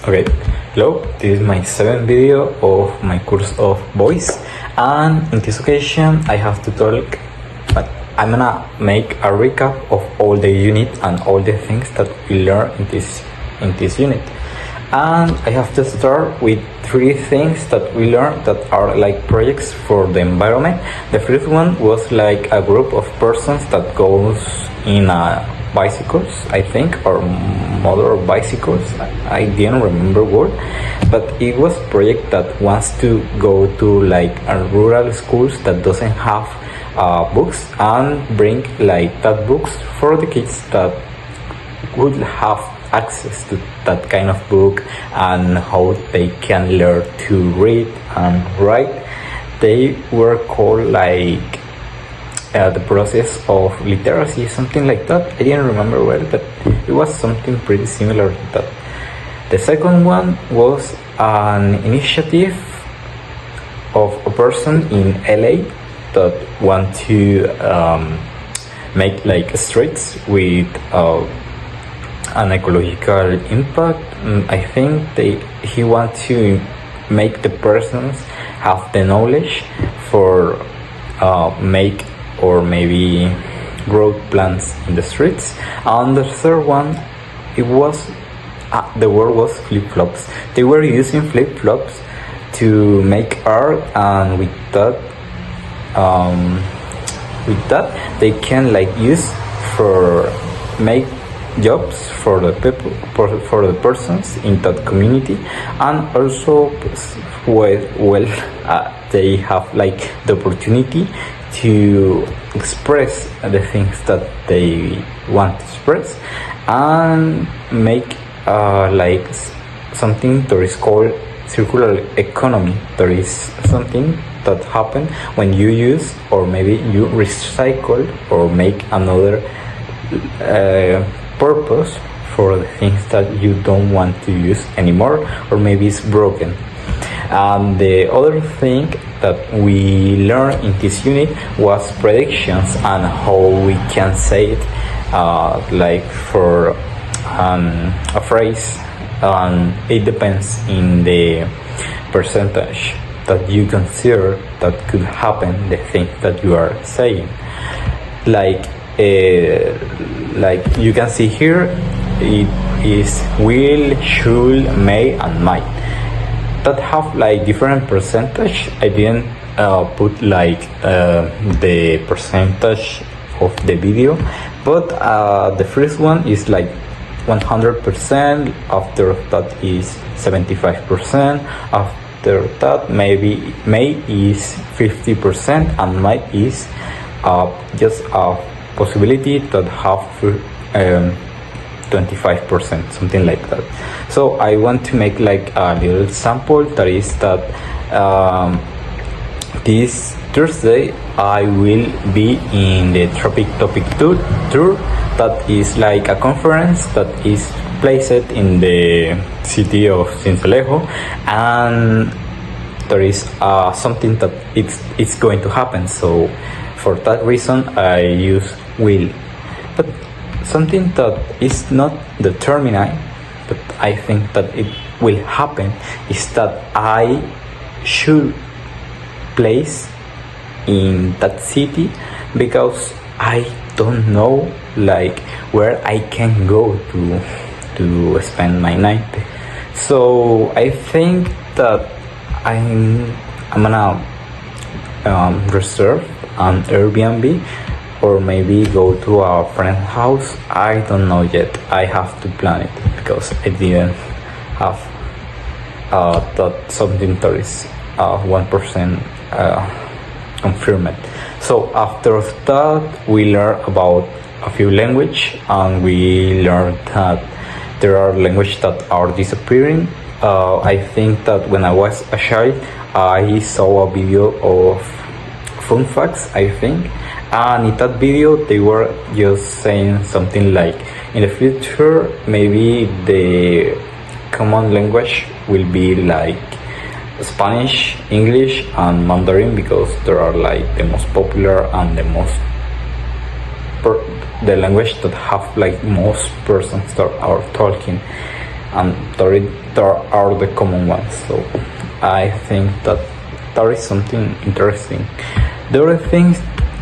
Okay, hello, this is my 7th video of my course of voice, and in this occasion I have to talk, but I'm gonna make a recap of all the unit and all the things that we learn in this unit. And I have to start with 3 things that we learned that are like projects for the environment. The first one was like a group of persons that goes in bicycles, I think, or motor bicycles. I didn't remember word, but it was a project that wants to go to like a rural schools that doesn't have books and bring like that books for the kids that would have access to that kind of book and how they can learn to read and write. They were called like the process of literacy, something like that. I didn't remember well, but it was something pretty similar to that. The second one was an initiative of a person in LA that want to make like streets with an ecological impact. I think he wants to make the persons have the knowledge for make or maybe grow plants in the streets. And the third one, it was the word was flip-flops. They were using flip-flops to make art, and with that they can like use for make jobs for the people, for the persons in that community. And also they have like the opportunity to express the things that they want to express and make like something that is called circular economy. There is something that happens when you use or maybe you recycle or make another purpose for the things that you don't want to use anymore, or maybe it's broken. And the other thing that we learned in this unit was predictions and how we can say it like for a phrase, and it depends in the percentage that you consider that could happen, the thing that you are saying. Like you can see here, it is will, should, may, and might that have like different percentage. I didn't put like the percentage of the video, but the first one is like 100%, after that is 75%, after that maybe may is 50%, and might is just a possibility that have 25%, something like that. So I want to make like a little sample, that is that this Thursday I will be in the Tropic Topic Tour that is like a conference that is placed in the city of Cincelejo, and there is something that it's going to happen. So for that reason I use will. But something that is not determined, but I think that it will happen, is that I should place in that city, because I don't know like where I can go to spend my night. So I think that I'm gonna reserve an Airbnb, or maybe go to a friend's house. I don't know yet. I have to plan it, because I didn't have that something that is 1% confirmed. So after that we learn about a few languages, and we learned that there are languages that are disappearing. I think that when I was a child I saw a video of fun facts, I think, and in that video they were just saying something like, in the future maybe the common language will be like Spanish, English, and Mandarin, because they are like the most popular and the language that have like most persons that are talking. and there are the common ones. So I think that that is something interesting. The other thing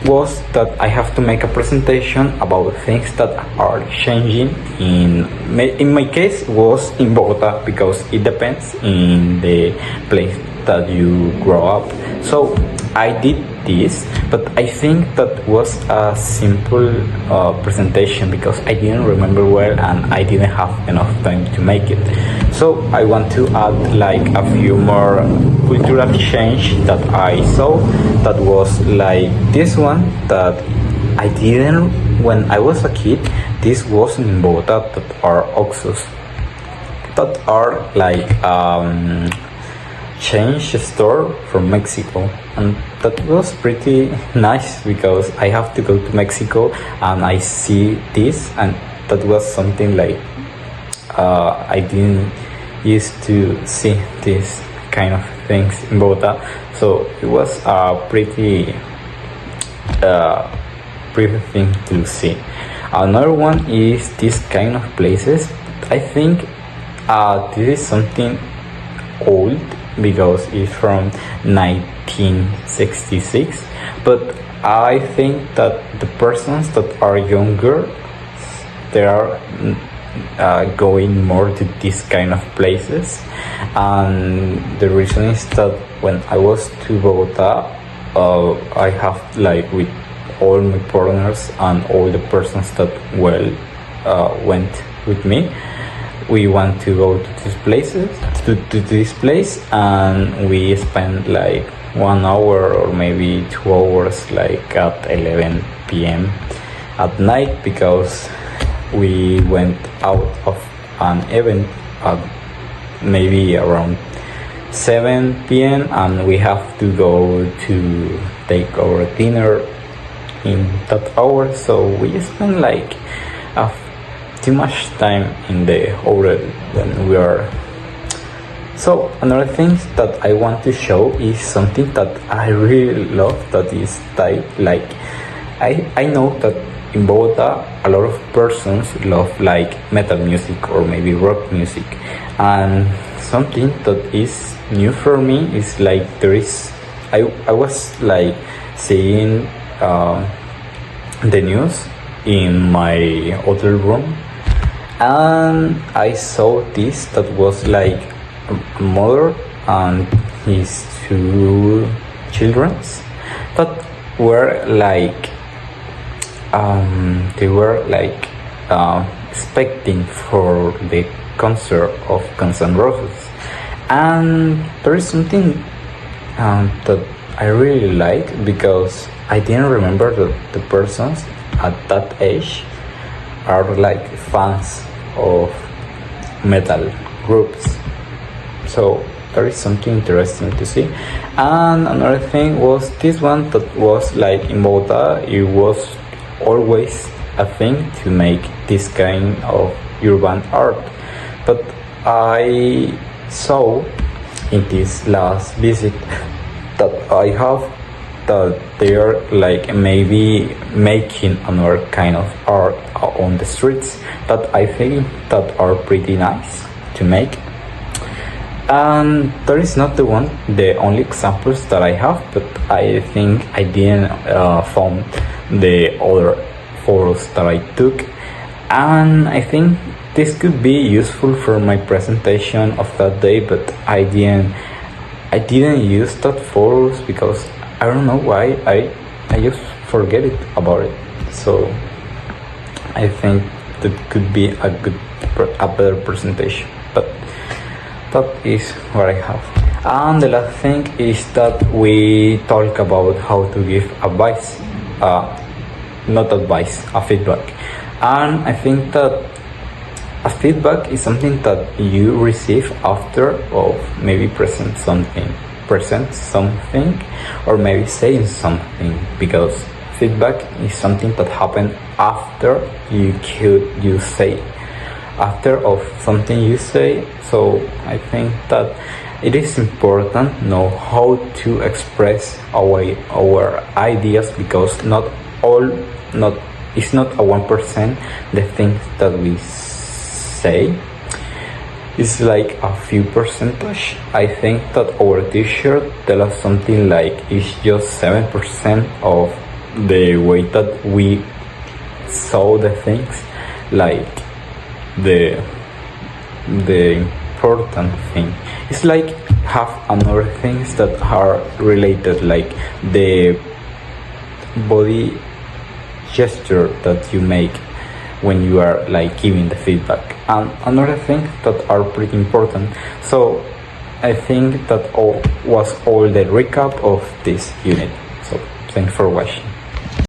was that I have to make a presentation about things that are changing in my case was in Bogota, because it depends in the place that you grow up. So I did this, but I think that was a simple presentation because I didn't remember well and I didn't have enough time to make it. So I want to add like a few more cultural change that I saw, that was like this one that I didn't when I was a kid. This was in Bogota, that are Oxus, that are like change store from Mexico, and that was pretty nice because I have to go to Mexico and I see this, and that was something like I didn't used to see this kind of things in Bogota. So it was a pretty thing to see. Another one is this kind of places. I think this is something old because it's from 1966, but I think that the persons that are younger, they are going more to this kind of places, and the reason is that when I was to Bogota, I have like with all my partners and all the persons that went with me, we want to go to these places, to this place, and we spend like 1 hour or maybe 2 hours like at 11 p.m. at night, because we went out of an event at maybe around 7 p.m. and we have to go to take our dinner in that hour. So we spend like too much time in the hotel when we are. So another thing that I want to show is something that I really love, that is like I know that in Bogota a lot of persons love like metal music or maybe rock music, and something that is new for me is like I was like seeing the news in my hotel room, and I saw this that was like a mother and his 2 children that were like they were like expecting for the concert of Guns N' Roses, and there is something that I really like, because I didn't remember that the persons at that age are like fans of metal groups. So there is something interesting to see. And another thing was this one that was like in Bogota, it was always a thing to make this kind of urban art, but I saw in this last visit that I have that they are like maybe making another kind of art on the streets that I think that are pretty nice to make. And that is not the only examples that I have, but I think I didn't found the other photos that I took, and I think this could be useful for my presentation of that day, but I didn't use that photos because I don't know why, I just forget it about it. So I think that could be a better presentation, but that is what I have. And the last thing is that we talk about how to give advice, not advice, a feedback. And I think that a feedback is something that you receive after of maybe present something or maybe saying something, because feedback is something that happened after you say, after of something you say. So I think that it is important know how to express our ideas, because it's not a 1% the things that we say. It's like a few percentage. I think that our t-shirt tell us something like it's just 7% of the way that we saw the things, like the important thing. It's like have another things that are related, like the body gesture that you make when you are like giving the feedback, and another thing that are pretty important. So I think that all was all the recap of this unit. So thanks for watching.